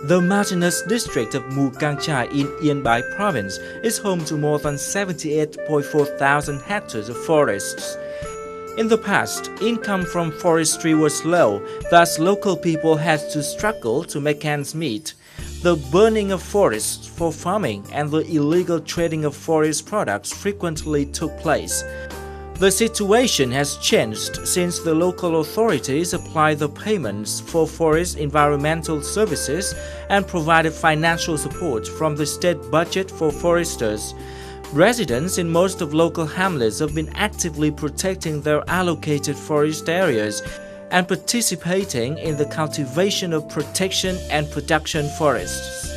The mountainous district of Mù Cang Chải in Yên Bái province is home to more than 78.4 thousand hectares of forests. In the past, income from forestry was low, thus local people had to struggle to make ends meet. The burning of forests for farming and the illegal trading of forest products frequently took place. The situation has changed since the local authorities applied the payments for forest environmental services and provided financial support from the state budget for foresters. Residents in most of local hamlets have been actively protecting their allocated forest areas and participating in the cultivation of protection and production forests.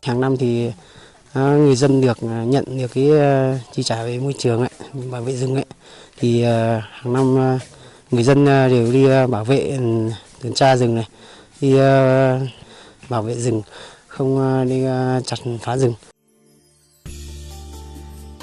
Hàng năm thì người dân được nhận được cái chi trả về môi trường ấy, bảo vệ rừng ấy, thì hàng năm người dân đều đi bảo vệ tuần tra rừng này, đi bảo vệ rừng, không đi chặt phá rừng.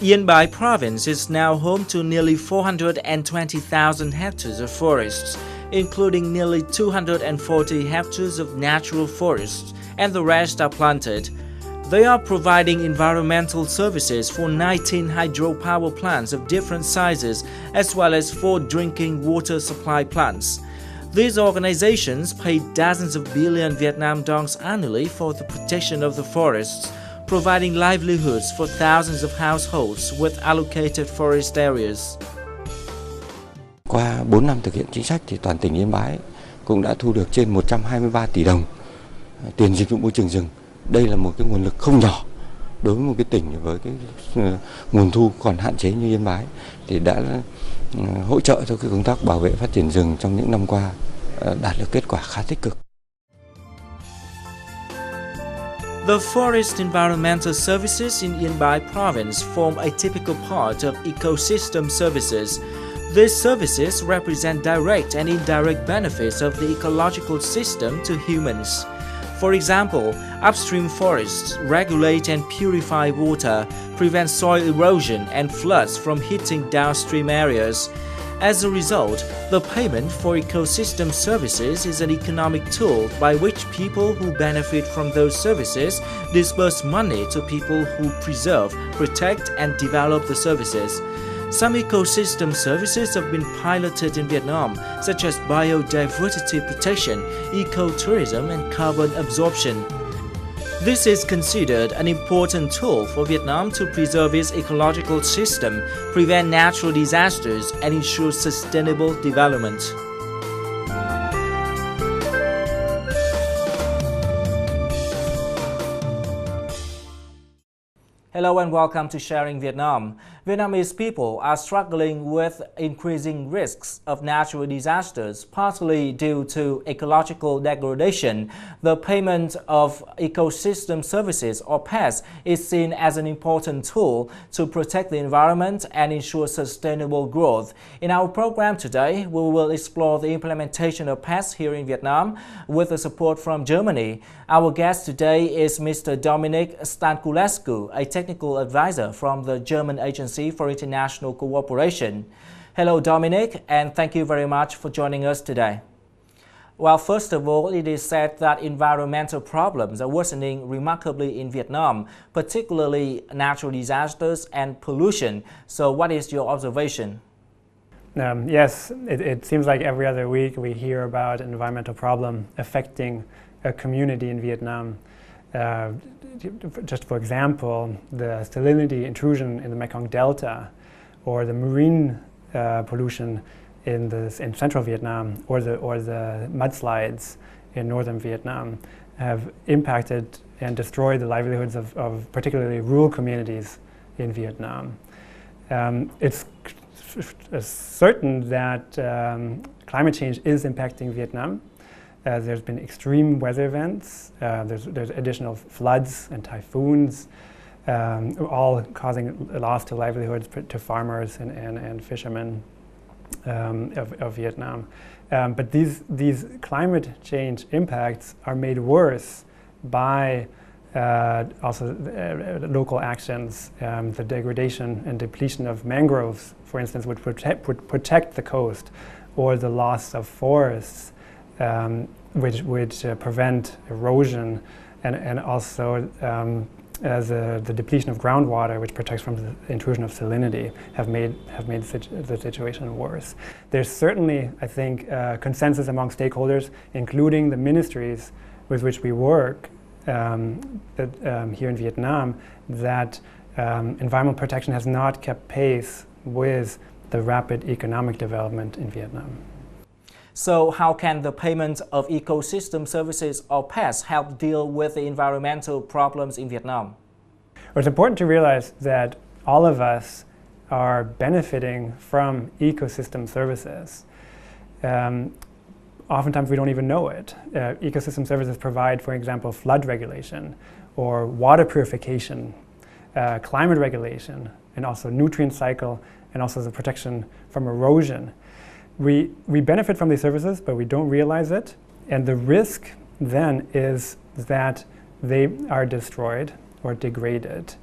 Yên Bái province is now home to nearly 420,000 hectares of forests, including nearly 240 hectares of natural forests, and the rest are planted. They are providing environmental services for 19 hydropower plants of different sizes, as well as 4 drinking water supply plants. These organizations pay dozens of billion Vietnam dongs annually for the protection of the forests, providing livelihoods for thousands of households with allocated forest areas. Qua 4 năm thực hiện chính sách thì toàn tỉnh Yên Bái cũng đã thu được trên 123 tỷ đồng tiền dịch vụ môi trường rừng. Đây là một cái nguồn lực không nhỏ đối với một cái tỉnh với cái nguồn thu còn hạn chế như Yên Bái, thì đã hỗ trợ cho cái công tác bảo vệ phát triển rừng trong những năm qua đạt được kết quả khá tích cực. The forest environmental services in Yên Bái province form a typical part of ecosystem services. These services represent direct and indirect benefits of the ecological system to humans. For example, upstream forests regulate and purify water, prevent soil erosion and floods from hitting downstream areas. As a result, the payment for ecosystem services is an economic tool by which people who benefit from those services disburse money to people who preserve, protect and develop the services. Some ecosystem services have been piloted in Vietnam, such as biodiversity protection, ecotourism and carbon absorption. This is considered an important tool for Vietnam to preserve its ecological system, prevent natural disasters and ensure sustainable development. Hello and welcome to Sharing Vietnam. Vietnamese people are struggling with increasing risks of natural disasters, partly due to ecological degradation. The payment of ecosystem services, or PES, is seen as an important tool to protect the environment and ensure sustainable growth. In our program today, we will explore the implementation of PES here in Vietnam with the support from Germany. Our guest today is Mr. Dominic Stanculescu, a technical advisor from the German Agency for International Cooperation. Hello, Dominic, and thank you very much for joining us today. Well, first of all, it is said that environmental problems are worsening remarkably in Vietnam, particularly natural disasters and pollution. So what is your observation? Yes, it seems like every other week we hear about an environmental problem affecting a community in Vietnam. Just for example, the salinity intrusion in the Mekong Delta, or the marine pollution in central Vietnam, or the mudslides in northern Vietnam, have impacted and destroyed the livelihoods of particularly rural communities in Vietnam. It's certain that climate change is impacting Vietnam. There's been extreme weather events, there's additional floods and typhoons, all causing a loss to livelihoods to farmers and fishermen of Vietnam. But these climate change impacts are made worse by also local actions, the degradation and depletion of mangroves, for instance, would protect the coast, or the loss of forests, which prevent erosion, and also as the depletion of groundwater, which protects from the intrusion of salinity, have made the situation worse. There's certainly, I think, consensus among stakeholders, including the ministries with which we work here in Vietnam, that environmental protection has not kept pace with the rapid economic development in Vietnam. So how can the payment of ecosystem services or PES help deal with the environmental problems in Vietnam? Well, it's important to realize that all of us are benefiting from ecosystem services. Oftentimes we don't even know it. Ecosystem services provide, for example, flood regulation or water purification, climate regulation, and also nutrient cycle, and also the protection from erosion. We benefit from these services, but we don't realize it. And the risk then is that they are destroyed or degraded.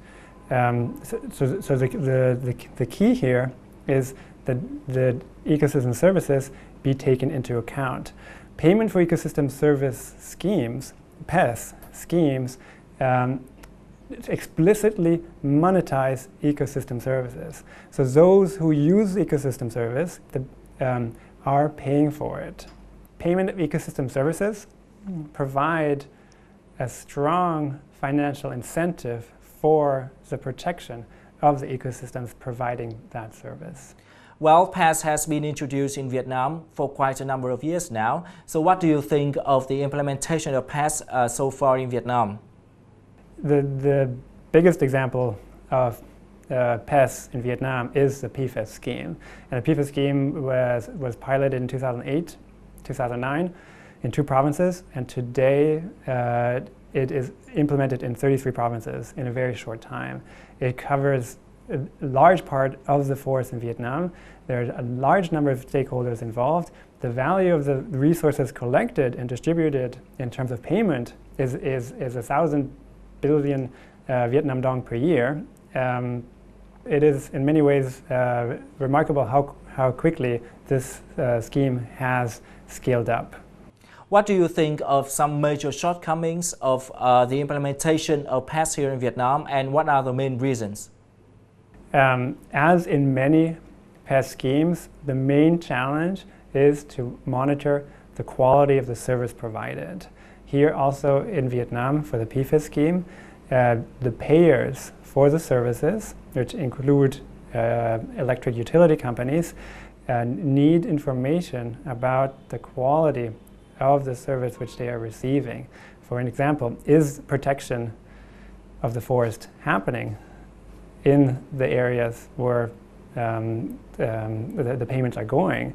So the key here is that the ecosystem services be taken into account. Payment for ecosystem service schemes, PES schemes, explicitly monetize ecosystem services. So those who use ecosystem service are paying for it. Payment of ecosystem services provide a strong financial incentive for the protection of the ecosystems providing that service. Well, PES has been introduced in Vietnam for quite a number of years now. So what do you think of the implementation of PES so far in Vietnam? The biggest example of PES in Vietnam is the PFAS scheme. And the PFAS scheme was piloted in 2008, 2009 in 2 provinces, and today it is implemented in 33 provinces in a very short time. It covers a large part of the forest in Vietnam. There are a large number of stakeholders involved. The value of the resources collected and distributed in terms of payment is 1,000 billion Vietnam dong per year. It is in many ways remarkable how quickly this scheme has scaled up. What do you think of some major shortcomings of the implementation of PES here in Vietnam, and what are the main reasons? As in many PES schemes, the main challenge is to monitor the quality of the service provided. Here also in Vietnam, for the PFAS scheme, the payers for the services, which include electric utility companies, need information about the quality of the service which they are receiving. For an example, is protection of the forest happening in the areas where the payments are going?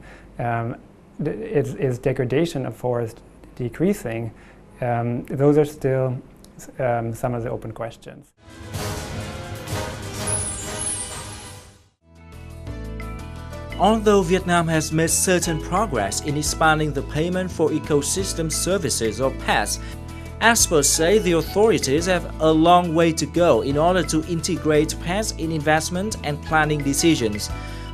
Is degradation of forest decreasing? Those are still some of the open questions. Although Vietnam has made certain progress in expanding the payment for ecosystem services or PES, experts say the authorities have a long way to go in order to integrate PES in investment and planning decisions.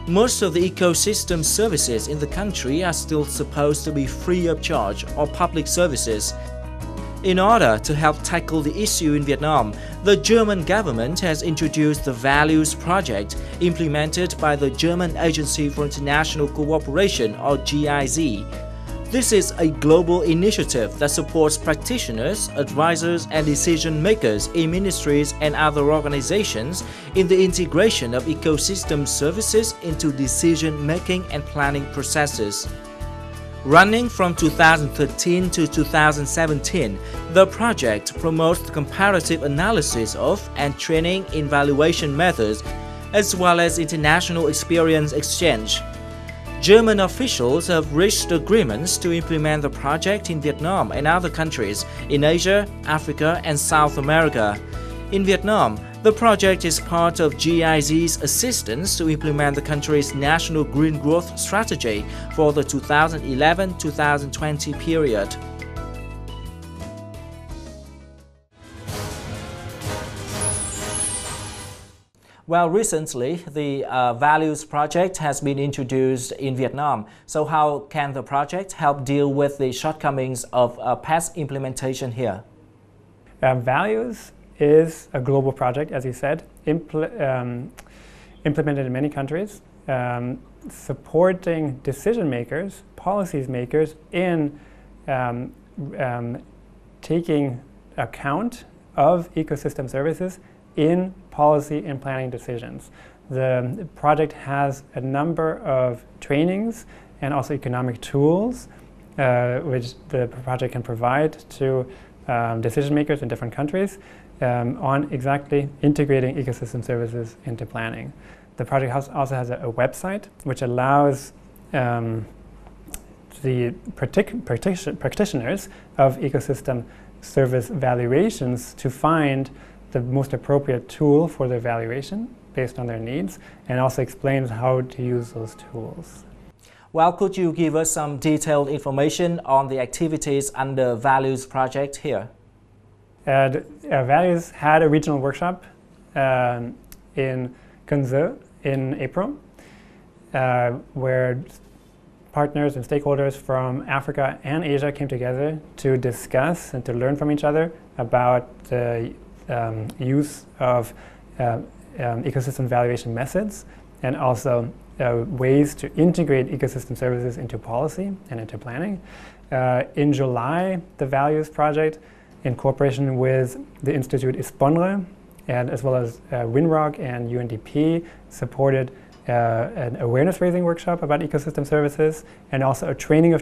Most of the ecosystem services in the country are still supposed to be free of charge or public services. In order to help tackle the issue in Vietnam, the German government has introduced the Values Project, implemented by the German Agency for International Cooperation, or GIZ. This is a global initiative that supports practitioners, advisors, and decision-makers in ministries and other organizations in the integration of ecosystem services into decision-making and planning processes. Running from 2013 to 2017, the project promotes the comparative analysis of and training in valuation methods, as well as international experience exchange. German officials have reached agreements to implement the project in Vietnam and other countries in Asia, Africa, and South America. In Vietnam, the project is part of GIZ's assistance to implement the country's national green growth strategy for the 2011-2020 period. Well, recently, the Values Project has been introduced in Vietnam. So how can the project help deal with the shortcomings of past implementation here? Values is a global project, as you said, implemented in many countries, supporting decision makers, policy makers in taking account of ecosystem services in policy and planning decisions. The project has a number of trainings and also economic tools which the project can provide to decision makers in different countries on exactly integrating ecosystem services into planning. The project also has a website which allows the practitioners of ecosystem service valuations to find the most appropriate tool for the evaluation based on their needs, and also explains how to use those tools. Well, could you give us some detailed information on the activities under Values Project here? Values had a regional workshop in Cần in April, where partners and stakeholders from Africa and Asia came together to discuss and to learn from each other about the use of ecosystem valuation methods, and also ways to integrate ecosystem services into policy and into planning. In July, the Values Project, in cooperation with the Institute Espondre, and as well as WinRock and UNDP, supported an awareness-raising workshop about ecosystem services, and also a training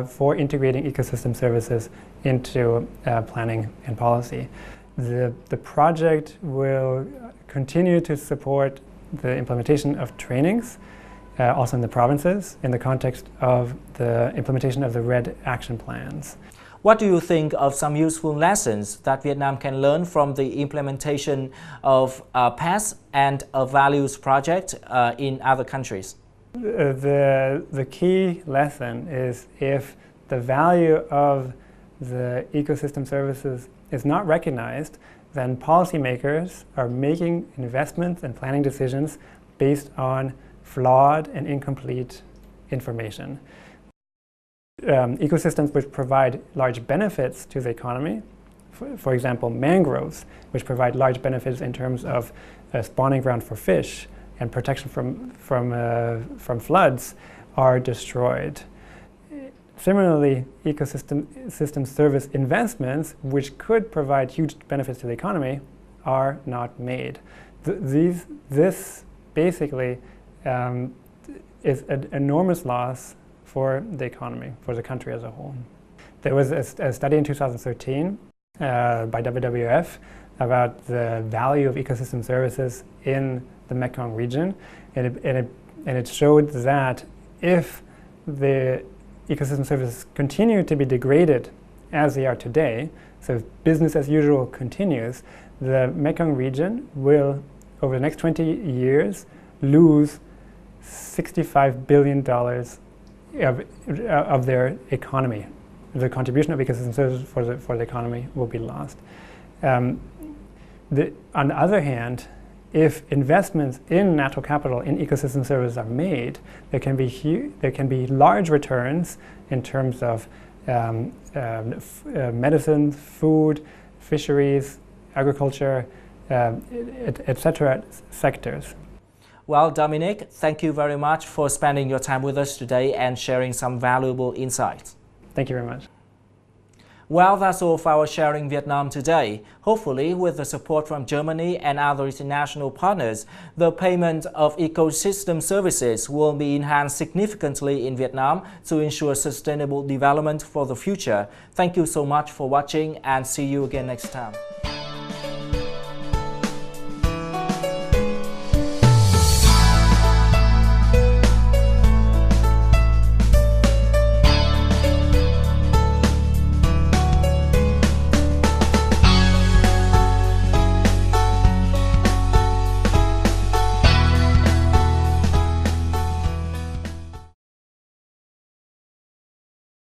for integrating ecosystem services into planning and policy. The project will continue to support the implementation of trainings, also in the provinces, in the context of the implementation of the RED action plans. What do you think of some useful lessons that Vietnam can learn from the implementation of PASS and a Values Project in other countries? The key lesson is, if the value of the ecosystem services is not recognized, then policymakers are making investments and planning decisions based on flawed and incomplete information. Ecosystems which provide large benefits to the economy, for example mangroves, which provide large benefits in terms of spawning ground for fish and protection from floods, are destroyed. Similarly, ecosystem service investments, which could provide huge benefits to the economy, are not made. This basically is an enormous loss for the economy, for the country as a whole. There was a study in 2013 by WWF about the value of ecosystem services in the Mekong region, and it showed that if the ecosystem services continue to be degraded as they are today, so if business as usual continues, the Mekong region will, over the next 20 years, lose $65 billion of their economy. The contribution of ecosystem services for the economy will be lost. On the other hand, if investments in natural capital, in ecosystem services are made, there can be large returns in terms of medicine, food, fisheries, agriculture, etc. sectors. Well, Dominic, thank you very much for spending your time with us today and sharing some valuable insights. Thank you very much. Well, that's all for our Sharing Vietnam today. Hopefully, with the support from Germany and other international partners, the payment of ecosystem services will be enhanced significantly in Vietnam to ensure sustainable development for the future. Thank you so much for watching, and see you again next time.